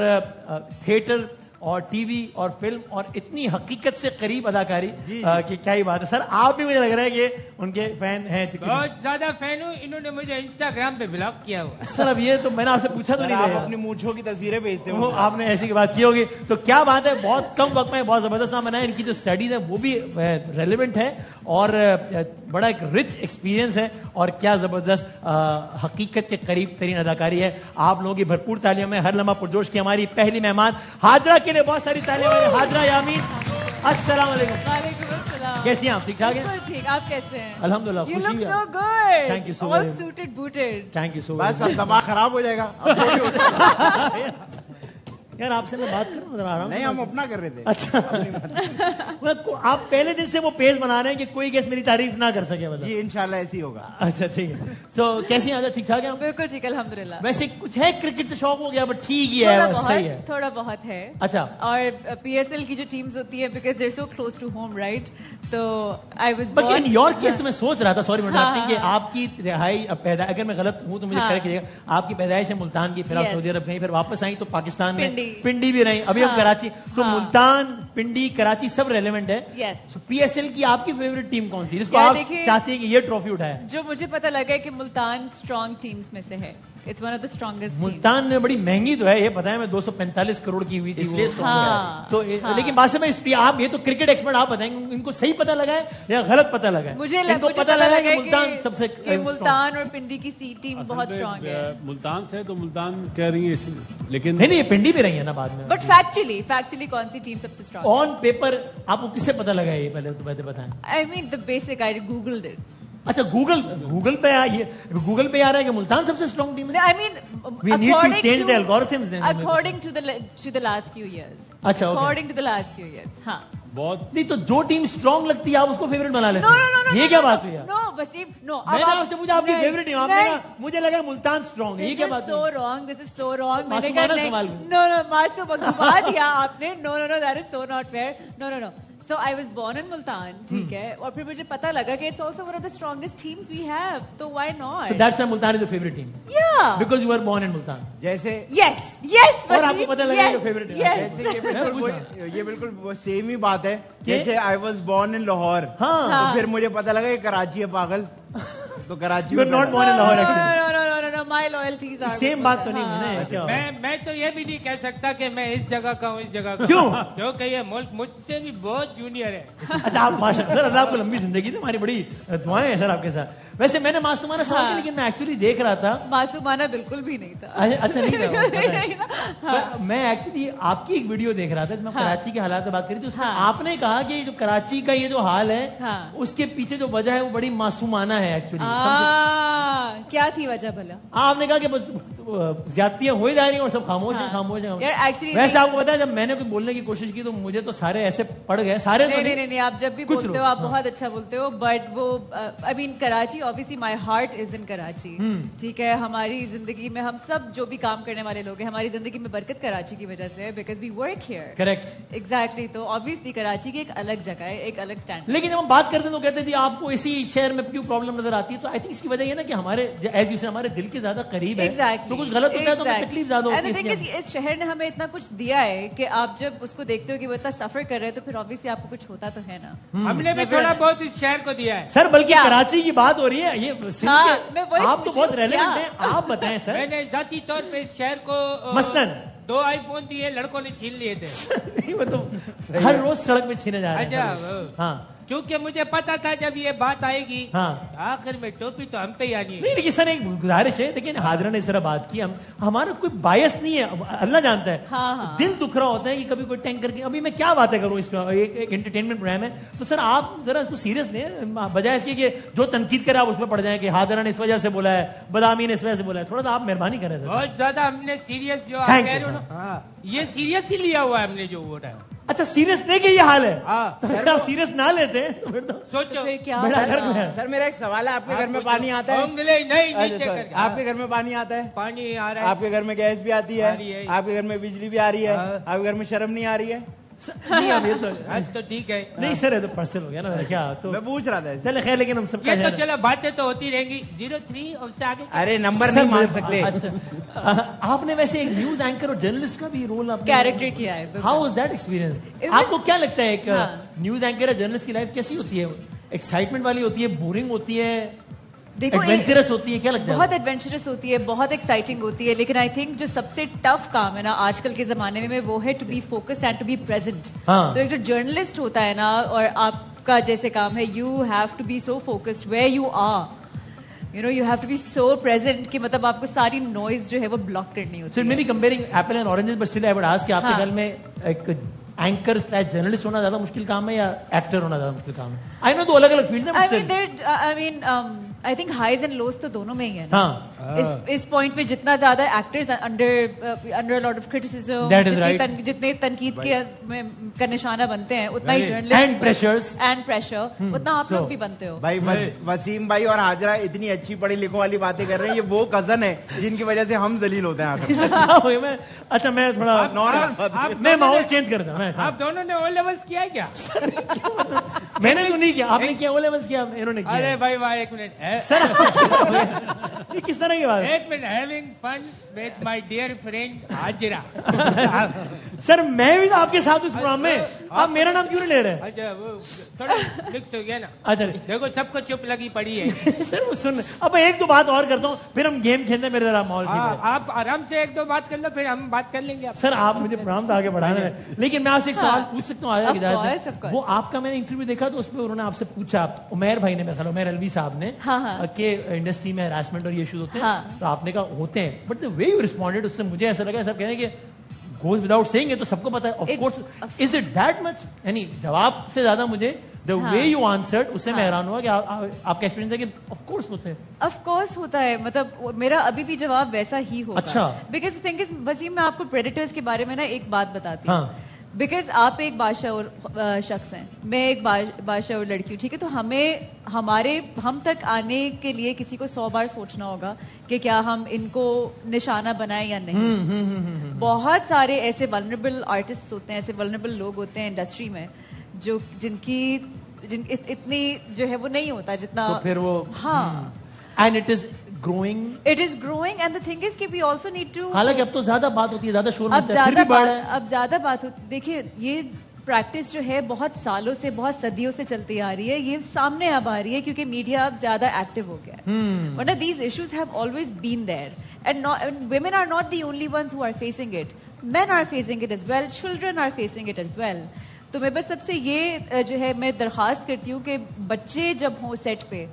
تھیٹر اور ٹی وی اور فلم اور اتنی حقیقت سے قریب اداکاری کہ کیا ہی بات ہے. سر آپ بھی مجھے لگ رہا ہے کہ ان کے فین ہیں. بہت زیادہ فین ہوں. انہوں نے مجھے انسٹاگرام پہ بلاک کیا ہوا. سر اب یہ تو میں نے آپ سے پوچھا تو نہیں, آپ اپنی مونچھوں کی تصویریں بھیجتے ہو, آپ نے ایسی بات کی ہوگی. تو کیا بات ہے, بہت کم وقت میں بہت زبردست نام بنایا. ان کی جو اسٹڈیز ہے وہ بھی ریلیونٹ ہے اور بڑا ایک رچ ایکسپیرینس ہے, اور کیا زبردست حقیقت کے قریب ترین اداکاری ہے. آپ لوگوں کی بھرپور تعلیم ہے. ہر لمحہ پرجوش کی ہماری پہلی مہمان حاجرہ کے لیے بہت ساری تعلیم ہے. حاجرہ یامین, السلام علیکم. وعلیکم السلام. کیسی ہیں آپ؟ ٹھیک ٹھاک ہیں؟ ٹھیک. آپ کیسے ہیں؟ الحمدللہ. You look خوشی so good. Thank you so All much. suited booted. Thank you so بس much. اب دماغ خراب ہو جائے گا. یار آپ سے میں بات کروں, نظر آ رہا ہوں. نہیں ہم اپنا کر رہے تھے. اچھا آپ پہلے دن سے وہ پیج بنا رہے ہیں کہ کوئی گیس میری تعریف نہ کر سکے. جی انشاءاللہ ایسے ہی ہوگا. اچھا ٹھیک ہے. تو کیسی ہیں؟ ٹھیک ٹھاک ہے. بالکل ٹھیک الحمدللہ. ویسے کچھ ہے کرکٹ تو شوق ہو گیا بٹ ٹھیک ہی ہے, صحیح ہے, تھوڑا بہت ہے. اچھا. اور پی ایس ایل کی جو ٹیمز ہوتی ہیں because they're so close to home right, تو I was but in your case میں سوچ رہا تھا, سوری کہ آپ کی رہائی پیدائش, اگر میں غلط ہوں تو مجھے کہہ کیجیے گا, آپ کی پیدائش ہے ملتان کی, پھر آپ سعودی عرب گئی, پھر واپس آئیں تو پاکستان میں پنڈی بھی رہی, ابھی ہم کراچی. تو ملتان پنڈی کراچی سب ریلیونٹ ہے. Yes. PSL کی آپ کی فیوریٹ ٹیم کون سی جس کو آپ چاہتے ہیں کہ یہ ٹرافی اٹھائے؟ جو مجھے پتا لگا ہے کہ ملتان اسٹرانگ ٹیمز میں سے ہے. It's one of the strongest Multan میں بڑی مہنگی تو ہے, یہ پتا ہے, میں 245 کروڑ کی ہوئی تھی تو لیکن بات میں آپ یہ تو کرکٹ ایکسپرٹ آپ بتائیں گے ان کو صحیح پتا لگا ہے یا غلط پتا لگا ہے؟ مجھے پتا لگا کہ ملتان سب سے ملتان اور پنڈی کی سی ٹیم بہت اسٹرانگ ہے. ملتان سے تو ملتان کہہ رہی ہے لیکن نہیں پنڈی بھی رہی ہے نا بعد میں. بٹ فیکچولی کون سی ٹیم سب سے اسٹرانگ آن پیپر آپ کو کس سے پتا لگا یہ پہلے بتائیں. I mean the basic I googled it. اچھا گوگل پہ آ رہا ہے کہ ملتان سب سے اسٹرانگ ٹیم ہے. I mean we need to change the algorithms then. According to the last few years. اچھا according to the last few years. ہاں بہت نہیں تو جو ٹیم اسٹرانگ لگتی ہے آپ اس کو فیوریٹ بنا لیتے ہیں. یہ کیا بات ہوئی؟ نو وسیم نو. میں نے آپ سے پوچھا آپ کی فیوریٹ ٹیم, آپ نے کہا مجھے لگا ملتان اسٹرانگ. یہ کیا بات ہے؟ This is so wrong. میں نے کہا no معصوم گھما دیا آپ نے. No that is so not fair. No. So I was born in Multan, ٹھیک ہے, اور پھر مجھے پتا لگا کہ it's also one of the strongest teams we have. So why not? So that's why Multan is your favorite team. Yeah. Because you were born in Multan. جیسے yes. اور آپ کو پتا لگا your favorite team. جیسے یہ بالکل same ہی بات ہے جیسے I was born in Lahore. ہاں. پھر مجھے پتا لگا کہ کراچی ہے پاگل. تو Karachi you are not born in Lahore actually. No, my loyalties are. Same بات تو نہیں ہے نا. میں تو یہ بھی نہیں کہہ سکتا کہ میں اس جگہ کا ہوں اس جگہ کا. کیوں؟ کیونکہ یہ ملک مجھ سے بھی بہت جونیئر ہے. اچھا آپ ماشاءاللہ سر, اللہ آپ کو لمبی زندگی دے, ہماری بڑی دعائیں ہیں سر آپ کے ساتھ. ویسے میں نے معصومانہ سوال کیا لیکن میں ایکچولی دیکھ رہا تھا. معصومانہ بالکل بھی نہیں تھا. اچھا نہیں تھا. میں ایکچولی آپ کی ایک ویڈیو دیکھ رہا تھا, میں کراچی کے حالات میں بات کری تھی, اس میں آپ نے کہا کہ جو کراچی کا یہ جو حال ہے اس کے پیچھے جو وجہ ہے وہ بڑی معصومانہ ہے ایکچولی. کیا تھی وجہ بھلا؟ آپ نے کہا کہ بس زیادتیاں ہوئی جا رہی ہیں اور سب خاموش ہیں. ویسے آپ کو پتا ہے جب میں نے کوئی بولنے کی کوشش کی تو مجھے تو سارے ایسے پڑ گئے سارے. نہیں آپ جب بھی بولتے ہو آپ بہت اچھا بولتے ہو, بٹ وہ I mean Karachi obviously my heart is in Karachi. ٹھیک ہے, ہماری زندگی میں ہم سب جو بھی کام کرنے والے لوگ ہیں ہماری زندگی میں برکت کراچی کی وجہ سے ہے, because we work here. Correct, exactly. تو obviously کراچی کی ایک الگ جگہ ہے, ایک الگ اسٹینڈ. لیکن جب ہم بات کرتے ہیں تو کہتے تھے آپ کو اسی شہر میں کیوں پرابلم نظر آتی ہے, تو آئی تھنک اس کی وجہ یہ نا کہ ہمارے ایز یو سے ہمارے دل کے زیادہ قریب ہے, تو کچھ غلط ہوتا ہے تو تکلیف زیادہ ہوتی ہے. اس شہر نے ہمیں اتنا کچھ دیا ہے کہ آپ جب اس کو دیکھتے ہو کہ وہ اتنا سفر کر رہے ہیں تو پھر obviously آپ کو کچھ ہوتا تو ہے نا. ہم نے بھی تھوڑا بہت اس شہر کو دیا ہے سر, بلکہ کراچی کی بات ہو رہی ہے. یہ آپ تو بہت ریلیونٹ ہیں, آپ بتائیں سر. میں نے ذاتی طور پہ اس شہر کو مثلاً 2 آئی فون دیے, لڑکوں نے چھین لیے تھے. وہ تو ہر روز سڑک پہ چھینے جا رہے ہیں. ہاں, کیونکہ مجھے پتا تھا جب یہ بات آئے گی آخر میں ٹوپی تو ہم پہ ہی آنی ہے. نہیں لیکن سر ایک گزارش ہے, لیکن حاضرہ نے اس طرح بات کی, ہمارا کوئی بایس نہیں ہے, اللہ جانتا ہے. دل دکھ رہا ہوتا ہے کہ کبھی کوئی ٹینکر کی, ابھی میں کیا باتیں کروں, اس پہ ایک انٹرٹینمنٹ پروگرام ہے, تو سر آپ ذرا اس کو سیریس لیں, بجائے اس کی کہ جو تنقید کرے آپ اس میں پڑ جائیں کہ حاضرہ نے اس وجہ سے بولا ہے, بدامی نے اس وجہ سے بولا ہے. تھوڑا سا آپ مہربانی کریں. بہت زیادہ ہم نے سیریس جو آپ کہہ رہے ہو نا, یہ سیریس ہی لیا ہوا ہے ہم نے جو ووٹ ہے. اچھا سیریس نہیں کہ یہ حال ہے, اگر آپ سیریس نہ لیتے سوچو. سر میرا ایک سوال ہے, آپ کے گھر میں پانی آتا ہے؟ نہیں, آپ کے گھر میں پانی آتا ہے؟ پانی آ رہا ہے. آپ کے گھر میں گیس بھی آتی ہے؟ آپ کے گھر میں بجلی بھی آ رہی ہے؟ آپ کے گھر میں شرم نہیں آ رہی ہے؟ تو ٹھیک ہے. نہیں سر یہ تو پرسنل ہو گیا نا, کیا تو میں پوچھ رہا تھا. چلے خیر, لیکن ہم سب کا تو چلو باتیں تو ہوتی رہیں گی. 03 اور سے آگے. ارے نمبر نہیں مان سکتے. آپ نے ویسے ایک نیوز اینکر اور جرنلسٹ کا بھی رول کیریکٹر کیا ہے. How was that experience? آپ کو کیا لگتا ہے ایک نیوز اینکر اور جرنلسٹ کی لائف کیسی ہوتی ہے؟ ایکسائٹمنٹ والی ہوتی ہے, بورنگ ہوتی ہے, ایڈونچرس ہوتی ہے, کیا لگتا ہے؟ بہت ایڈونچرس ہوتی ہے, بہت ایکسائٹنگ ہوتی ہے, لیکن آئی تھنک جو سب سے ٹف کام ہے نا آج کل کے زمانے میں وہ ہے to be focused and to be present. تو ایک جو جرنلسٹ ہوتا ہے نا, اور آپ کا جیسے کام ہے, you have to be so focused where you are, you know, you have to be so present کہ مطلب آپ کو ساری نوائز جو ہے وہ بلاک کرنی ہوتی ہے. So maybe comparing apple and oranges, but still I would ask کہ آپ کے گھر میں ایک اینکر سلیش جرنلسٹ ہونا زیادہ مشکل کام ہے یا ایکٹر ہونا زیادہ مشکل کام ہے؟ آئی نو دو الگ الگ فیلڈ ہیں. I think highs and lows تو دونوں میں ہی ہے. اس پوائنٹ پہ جتنا زیادہ actors under a lot of criticism, جتنے تنقید کا نشانہ بنتے ہیں, اتنا ہی جرنلسٹ اینڈ پریشر اتنا آپ لوگ بھی بنتے ہو. بھائی وسیم بھائی اور حاجرہ اتنی اچھی پڑھی لکھوں والی باتیں کر رہے ہیں, یہ وہ کزن ہے جن کی وجہ سے ہم ذلیل ہوتے ہیں. اچھا میں تھوڑا میں ماحول چینج کرتا ہوں. آپ دونوں نے او لیولس کیا ہے کیا؟ میں نے تو نہیں کیا, آپ نے کیا او لیولس کیا, انہوں نے کیا. ارے بھائی بھائی ایک منٹ سر, یہ کس طرح کی بات ہے؟ ایک minute. Having fun with my dear friend Hajra. Sir میں بھی آپ کے ساتھ اس پروگرام میں, آپ میرا نام کیوں نہیں لے رہے؟ اچھا وہ تھوڑا مکس ہو گیا نا. اچھا دیکھو سب کو چپ لگی پڑی ہے. سر وہ سن, اب میں ایک دو بات اور کرتا ہوں پھر ہم گیم کھیلتے ہیں. میرے ذرا ماحول آپ آرام سے ایک دو بات کر لو پھر ہم بات کر لیں گے. سر آپ مجھے پروگرام تو آگے بڑھانا ہے, لیکن میں آپ سے ایک سوال پوچھ سکتا ہوں آیا اجازت؟ وہ آپ کا میں نے انٹرویو دیکھا تو اس میں انہوں نے آپ سے پوچھا, عمیر بھائی نے, میرا خیال عمیر الوی صاحب نے, کہ انڈسٹری میں ہراسمنٹ اور یہ ایشوز ہوتے ہیں, تو آپ نے کہا ہوتے ہیں, but the way you responded اس سے مجھے ایسا لگا سب کہنے کہ goes without saying, تو سب کو پتا ہے. Of course, is it that much? یعنی جواب سے زیادہ مجھے the way you answered اس سے میں حیران ہوا کہ آپ کا ایکسپیرینس ہے کہ of course ہوتے ہیں. Of course ہوتا ہے, مطلب میرا ابھی بھی جواب ویسا ہی ہوگا. اچھا. Because the thing is, Wasim میں آپ کو پریڈیٹرز کے بارے میں نا ایک بات بتاتی ہوں. بیکاز آپ ایک بادشاہ شخص ہیں, میں ایک بادشاہ اور لڑکی ہوں, ٹھیک ہے, تو ہمیں ہم تک آنے کے لیے کسی کو 100 بار سوچنا ہوگا کہ کیا ہم ان کو نشانہ بنائیں یا نہیں. بہت سارے ایسے ولنریبل آرٹسٹ ہوتے ہیں, ایسے ولنریبل لوگ ہوتے ہیں انڈسٹری میں جن اتنی جو ہے وہ نہیں ہوتا جتنا, پھر وہ and it is growing and the thing is کہ we also need to, حالانکہ اب تو زیادہ بات ہوتی ہے, زیادہ شور ہوتا ہے, پھر بھی بڑھ رہا ہے, اب زیادہ بات ہوتی. دیکھیے یہ پریکٹس جو ہے بہت سالوں سے, بہت صدیوں سے چلتی آ رہی ہے, یہ سامنے اب آ رہی ہے کیونکہ میڈیا اب زیادہ ایکٹیو ہو گیا ہے. ورنہ these issues have always been there and women are not the only ones who are facing it. Men are facing it as well, children are facing it as well. تو میں بس سب سے یہ جو ہے میں درخواست کرتی ہوں کہ بچے جب ہوں سیٹ پہ,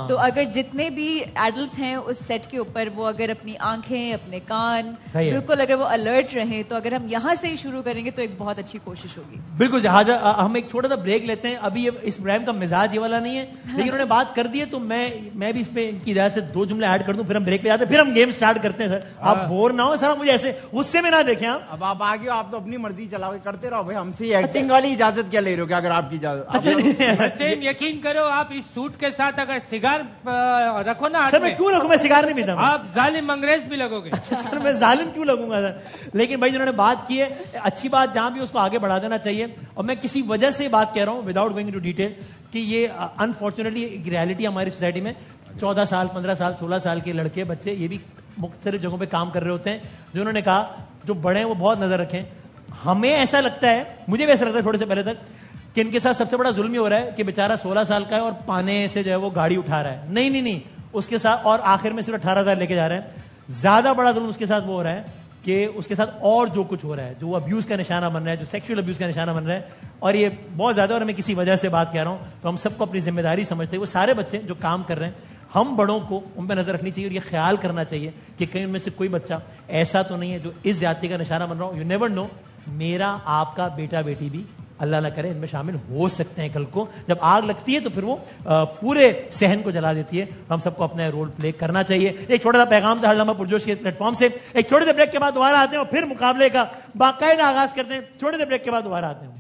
تو اگر جتنے بھی ایڈلٹس ہیں اس سیٹ کے اوپر, وہ اگر اپنی آنکھیں, اپنے کان بالکل اگر وہ الرٹ رہیں, تو اگر ہم یہاں سے ہی شروع کریں گے تو ایک بہت اچھی کوشش ہوگی. بالکل جہاز, ہم ایک چھوٹا سا بریک لیتے ہیں. ابھی اس پروگرام کا مزاج یہ والا نہیں ہے, لیکن انہوں نے بات کر دی ہے, تو میں بھی اس پہ ان کی اجازت سے 2 جملے ایڈ کر دوں, پھر ہم بریک پہ جاتے ہیں, پھر ہم گیم اسٹارٹ کرتے ہیں. سر آپ بور نہ ہو, سر مجھے ایسے غصے میں نہ دیکھیں. اب آپ آگے ہو, آپ تو اپنی مرضی چلاؤ, کرتے رہو بھائی, ہم سے ایکٹنگ والی اجازت کیا لے رہے ہو, اگر آپ کی اجازت. یقین کرو آپ اس سوٹ کے ساتھ اگر سگار رکھو نا, سر میں کیوں رکھوں, میں سگار نہیں پیتا, آپ ظالم انگریز بھی لگو گے. سر میں ظالم کیوں لگوں گا سر؟ لیکن بھائی جنہوں نے بات کی ہے اچھی بات, جہاں بھی اس کو آگے بڑھا دینا چاہیے. اور میں کسی وجہ سے بات کہہ رہا ہوں وداؤٹ گوئنگ انٹو ڈیٹیل, کہ یہ انفارچونیٹلی ایک ریالٹی ہماری سوسائٹی میں 14 سال 15 سال 16 سال کے لڑکے بچے یہ بھی مختلف جگہوں پہ کام کر رہے ہوتے ہیں, جو انہوں نے کہا جو بڑے ہیں وہ بہت نظر رکھیں. ہمیں ایسا لگتا ہے, مجھے بھی ایسا لگتا ہے تھوڑے سے پہلے تک, کہ ان کے ساتھ سب سے بڑا ظلم یہ ہو رہا ہے کہ بیچارہ 16 سال کا ہے اور پانے سے جو ہے وہ گاڑی اٹھا رہا ہے. نہیں, اس کے ساتھ, اور آخر میں صرف 18,000 لے کے جا رہے ہیں. زیادہ بڑا ظلم اس کے ساتھ وہ ہو رہا ہے کہ اس کے ساتھ اور جو کچھ ہو رہا ہے, جو ابیوز کا نشانہ بن رہا ہے, جو سیکشل ابیوز کا نشانہ بن رہا ہے, اور یہ بہت زیادہ. اور میں کسی وجہ سے بات کہہ رہا ہوں, تو ہم سب کو اپنی ذمہ داری سمجھتے ہیں. وہ سارے بچے جو کام کر رہے ہیں, ہم بڑوں کو ان پہ نظر رکھنی چاہیے اور یہ خیال کرنا چاہیے کہ کہیں ان میں سے کوئی بچہ ایسا تو نہیں ہے جو اس زیادتی کا نشانہ بن رہا ہو. یو نیور نو, میرا آپ کا بیٹا بیٹی بھی اللہ نہ کرے ان میں شامل ہو سکتے ہیں. کل کو جب آگ لگتی ہے تو پھر وہ پورے صحن کو جلا دیتی ہے. ہم سب کو اپنا رول پلے کرنا چاہیے. ایک چھوٹا سا پیغام تھا ہر لمحہ پرجوش کے پلیٹ فارم سے. ایک چھوٹے سے بریک کے بعد دوبارہ آتے ہیں اور پھر مقابلے کا باقاعدہ آغاز کرتے ہیں. چھوٹے سے بریک کے بعد دوبارہ آتے ہیں.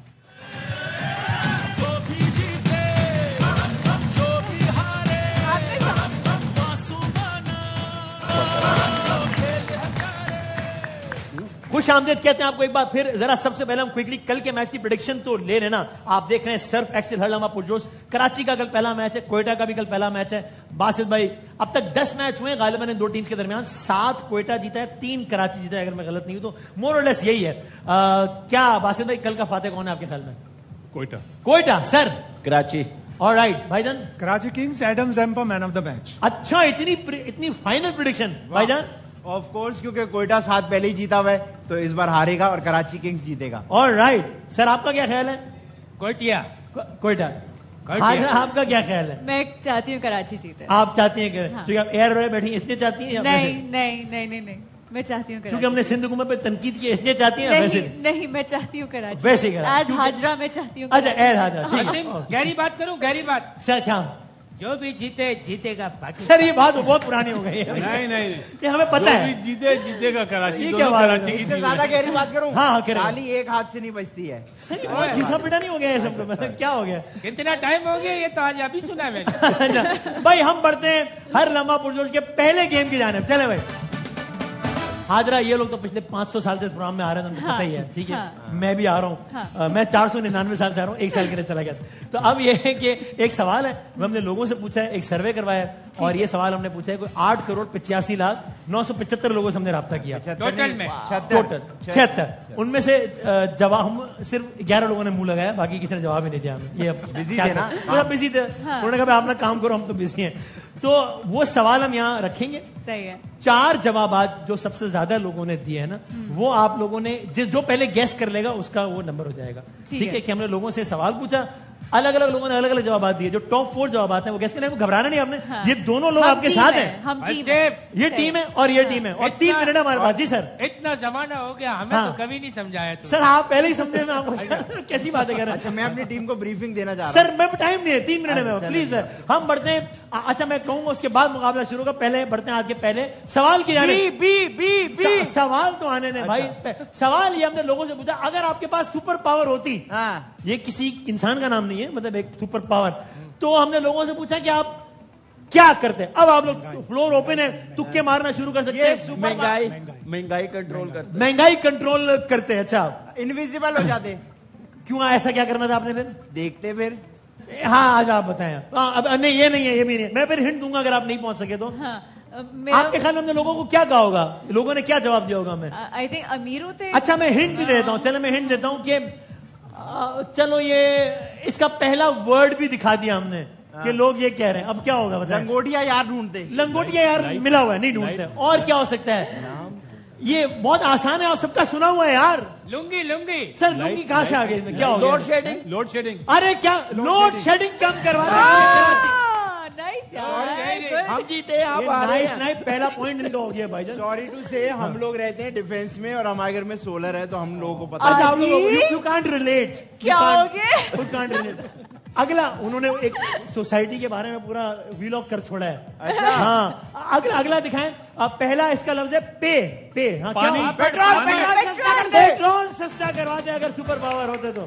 خوش آمدید کہتے ہیں آپ کو ایک بار پھر. ذرا سب سے پہلے ہم کوئکلی کل کے میچ کی پریڈکشن تو لے لینا. آپ دیکھ رہے ہیں سرف ایکسل ہر لمحہ پرجوش. کراچی کا کل پہلا میچ ہے, کوئٹہ کا بھی کل پہلا میچ ہے. باسط بھائی اب تک 10 میچ ہوئے غالباً ان 2 ٹیمز کے درمیان. 7 کوئٹہ جیتا ہے, 3 کراچی جیتا ہے, اگر میں غلط نہیں ہوں تو مور اور لیس یہی ہے. کیا باسط بھائی کل کا فاتح کون ہے آپ کے خیال میں؟ کوئٹہ سر. کراچی. اور رائٹ بھائی جان, Karachi Kings, Adam Zampa man of the match. اچھا, اتنی فائنل پریڈکشن بھائی جان. آف کورس, کیونکہ کوئٹہ 7 پہلے ہی جیتا ہوا ہے تو اس بار ہارے گا اور کراچی کنگز جیتے گا. اور رائٹ سر, آپ کا کیا خیال ہے؟ کوئٹہ. آپ کا کیا خیال ہے؟ میں چاہتی ہوں کراچی جیتے. آپ چاہتی ہیں کہ آپ ایئر روئے بیٹھی اس لیے چاہتی ہیں؟ نہیں, میں چاہتی ہوں کیونکہ ہم نے سندھ حکومت پہ تنقید کی اس لیے چاہتی ہیں؟ نہیں, میں چاہتی ہوں کراچی. ویسے ایز ہاجرہ میں چاہتی ہوں. اچھا, ایز ہاجرہ. گہری بات کروں, گہری بات. سر کیا جو بھی جیتے گا پاکستان. سر یہ بات بہت پرانی ہو گئی ہے. نہیں, یہ ہمیں پتا ہے. جیتے گا کراچی. یہ کیا بات ہے؟ اس سے زیادہ گہری بات کروں. ہاں, تالی ایک ہاتھ سے نہیں بجتی ہے. سر یہ گھسا پٹا نہیں ہو گیا ہے سب کو, مطلب کیا ہو گیا؟ کتنا ٹائم ہو گیا یہ تو آج ابھی سنا ہے میں نے. بھائی ہم بڑھتے ہیں ہر لمحہ پرجوش کے پہلے گیم کی جانب. چلے بھائی. حاضرہ یہ لوگ تو پچھلے 500 سال سے اس پروگرام میں آ رہے ہیں، ان کو پتہ ہی ہے، ٹھیک ہے، میں بھی آ رہا ہوں، میں 499 سال سے آ رہا ہوں، 1 سال کے لیے چلا گیا تھا. تو اب یہ ہے کہ ایک سوال ہے، ہم نے لوگوں سے پوچھا ہے، ایک سروے کروایا ہے، اور یہ سوال ہم نے پوچھا ہے کوئی 8,85,975 لوگوں سے ہم نے رابطہ کیا ٹوٹل میں، ٹوٹل 76. ان میں سے جواب ہم صرف 11 لوگوں نے منہ لگایا، باقی کسی نے جواب ہی نہیں دیا. یہ بزی تھے نا، بزی تھے، انہوں نے کہا آپ اپنا کام کرو، ہم تو بزی ہیں. تو وہ سوال ہم یہاں رکھیں گے. صحیح ہے. 4 جوابات جو سب سے زیادہ لوگوں نے دیے ہیں نا، وہ آپ لوگوں نے جو پہلے گیس کر لے گا اس کا وہ نمبر ہو جائے گا. ٹھیک ہے کہ ہم نے لوگوں سے سوال پوچھا، الگ الگ لوگوں نے الگ الگ جوابات دیے. جو ٹاپ 4 جوابات ہیں وہ گیس کرنے کو گھبرانا نہیں آپ نے. یہ دونوں لوگ آپ کے ساتھ ہیں، یہ ٹیم ہے اور یہ ٹیم ہے، اور 3 منٹ ہے ہمارے پاس. جی سر. اتنا زمانہ ہو گیا، ہمیں تو کبھی نہیں سمجھایا سر. آپ پہلے ہی سمجھے میں آپ کو کیسی باتیں کر رہے ہیں. اچھا میں اپنی ٹیم کو بریفنگ دینا چاہ رہا ہوں. سر میں ٹائم نہیں ہے، 3 منٹ میں پلیز سر ہم بڑھتے ہیں. اچھا میں کہوں گا اس کے بعد مقابلہ شروع ہوگا. پہلے بڑھتے ہیں آج کے پہلے سوال کی جانب. سوال تو آنے دیں بھائی. سوال یہ ہم نے لوگوں سے پوچھا، اگر آپ کے پاس سپر پاور ہوتی، یہ کسی انسان کا نام نہیں ہے، مطلب ایک سپر پاور، تو ہم نے لوگوں سے پوچھا کہ آپ کیا کرتے. اب آپ لوگ فلور اوپن ہے، تکے مارنا شروع کر سکتے ہیں. مہنگائی کنٹرول کرتے، مہنگائی کنٹرول کرتے. اچھا انویزیبل ہو جاتے. کیوں ایسا کیا کرنا تھا آپ نے پھر؟ دیکھتے پھر. ہاں آج آپ بتائیں. نہیں یہ نہیں ہے، یہ بھی نہیں ہے. میں پھر ہنٹ دوں گا اگر آپ نہیں پہنچ سکے تو. آپ کے خیال میں ہم نے لوگوں کو کیا کہا ہوگا؟ لوگوں نے کیا جواب دیا ہوگا ہمیں؟ آئی تھنک امیروں تھے. اچھا میں ہنٹ بھی دیتا ہوں. چلو میں ہنٹ دیتا ہوں کہ چلو یہ اس کا پہلا ورڈ بھی دکھا دیا ہم نے کہ لوگ یہ کہہ رہے ہیں. اب کیا ہوگا بتائیں؟ لنگوٹیا یار ڈھونڈتے. لنگوٹیا یار ملا ہوا ہے، نہیں ڈھونڈتے. اور کیا ہو سکتا ہے؟ یہ بہت آسان ہے اور سب کا سنا ہوا ہے یار. لنگی لنگی. سر لنگی کہاں سے آگے کیا ہوگا؟ Load shedding. Load shedding. ارے کیا لوڈ شیڈنگ کم کروا دیں. ہم جیتے آپ آ رہے ہیں. پہلا پوائنٹ ان کا ہو گیا بھائی جان. سوری ٹو سے ہم لوگ رہتے ہیں ڈیفینس میں اور ہمارے گھر میں سولر ہے تو ہم لوگوں کو پتا ہے. You can't relate. کیا ہو گیا؟ You can't relate. اگلا انہوں نے ایک سوسائٹی کے بارے میں پورا ویلاگ کر چھوڑا ہے. ہاں اگلا دکھائیں. پہلا اس کا لفظ ہے پے. پے پیٹرول سستا کرواتے اگر سپر پاور ہوتے تو.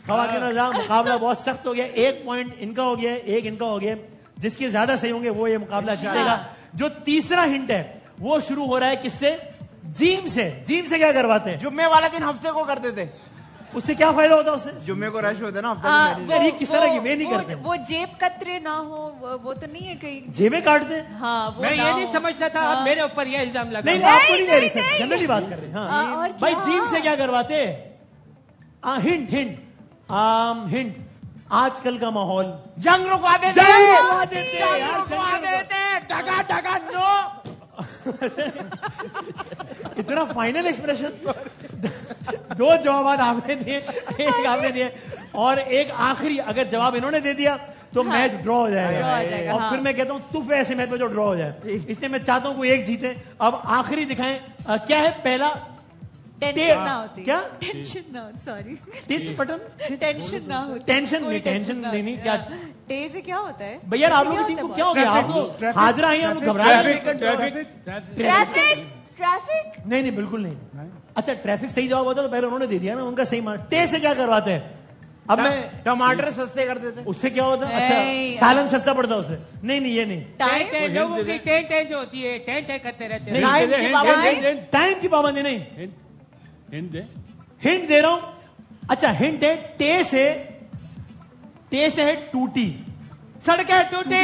خواتین نظام مقابلہ بہت سخت ہو گیا. 1 پوائنٹ ان کا ہو گیا، 1 ان کا ہو گیا. جس کے زیادہ صحیح ہوں گے وہ یہ مقابلہ جیتے گا. جو تیسرا ہنٹ ہے وہ شروع ہو رہا ہے کس سے؟ جیم سے. جیم سے کیا کرواتے ہیں؟ جمعے والا دن ہفتے کو کرتے تھے. اس سے کیا فائدہ ہوتا ہے؟ اس سے جمعے کو رش ہوتا ہے نا ہفتے میں. کس طرح کی میں نہیں کرتے. وہ جیب کترے نہ ہو وہ تو نہیں ہے کہیں جیبیں کاٹتے ہیں. ہاں میں یہ نہیں سمجھتا تھا. اب میرے اوپر یہ الزام لگا. نہیں آپ کو نہیں کہہ رہی سر، جنرلی بات کر رہے ہیں. ہاں بھائی جیم سے کیا کرواتے؟ ہنٹ ہنٹ. آج کل کا ماحول جنگ رکوا دیتے. اتنا فائنل ایکسپریشن. 2 جوابات آپ نے دیے، ایک آپ نے دیے اور ایک آخری. اگر جواب انہوں نے دے دیا تو میچ ڈرا ہو جائے گا. اور پھر میں کہتا ہوں تف ایسے میچ میں جو ڈرا ہو جائے. اس لیے میں چاہتا ہوں کوئی ایک جیتے. اب آخری دکھائیں کیا ہے. پہلا ٹینشن نہ ہوتی. کیا ٹینشن نہ ہو. Sorry touch button. ٹینشن نہ ہو. ٹینشن نہیں. کیا ٹے سے کیا ہوتا ہے بھیا؟ آپ لوگوں کی ٹیم کو کیا ہو گیا؟ آپ لوگ حاضر آئی ہیں، گھبرا رہے ہیں. ٹریفک. نہیں بالکل نہیں. اچھا ٹریفک صحیح جواب ہوتا تو پہلے انہوں نے دے دیا نا ان کا صحیح مارک. ٹے سے کیا کرواتے ہیں؟ اب میں ٹماٹر سستے کرتے تھے. اس سے کیا ہوتا ہے؟ اچھا سالن سستا پڑتا ہے اس سے. نہیں یہ نہیں. لوگوں کی ٹین جو ہوتی ہے ٹین کرتے رہتے ہیں. ٹائم کی پابندی نہیں. ہنٹ دے رہا ہوں. اچھا ہنٹ ہے ٹے سے ہے ٹوٹی. سڑکیں ٹوٹی.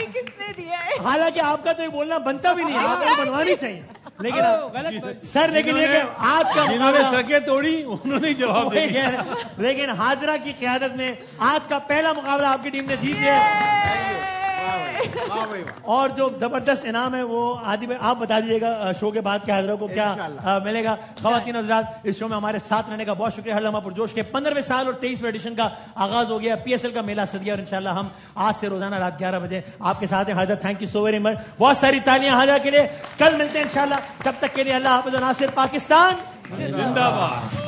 کس نے دیا ہے؟ حالانکہ آپ کا تو یہ بولنا بنتا بھی نہیں ہے، آپ کو بنوانی چاہیے. لیکن سر لیکن یہ کہ آج کا جنہوں نے سڑکیں توڑی انہوں نے جواب دیا. لیکن حاضرہ کی قیادت میں آج کا پہلا مقابلہ آپ کی ٹیم نے جیت لیا. اور جو زبردست انعام ہے وہ عادی بھائی آپ بتا دیجیے گا شو کے بعد کے حاضروں کو کیا ملے گا. خواتین حضرات اس شو میں ہمارے ساتھ رہنے کا بہت شکریہ. ہر لمحہ پرجوش کے 15ویں سال اور 23ویں ایڈیشن کا آغاز ہو گیا. PSL کا میلہ سد گیا اور انشاءاللہ ہم آج سے روزانہ رات 11 بجے آپ کے ساتھ ہیں. حاضر thank you so very much. بہت ساری تالیاں حاضر کے لیے. کل ملتے ہیں انشاءاللہ. تب تک کے لیے اللہ حافظ و ناصر. پاکستان زندہ باد.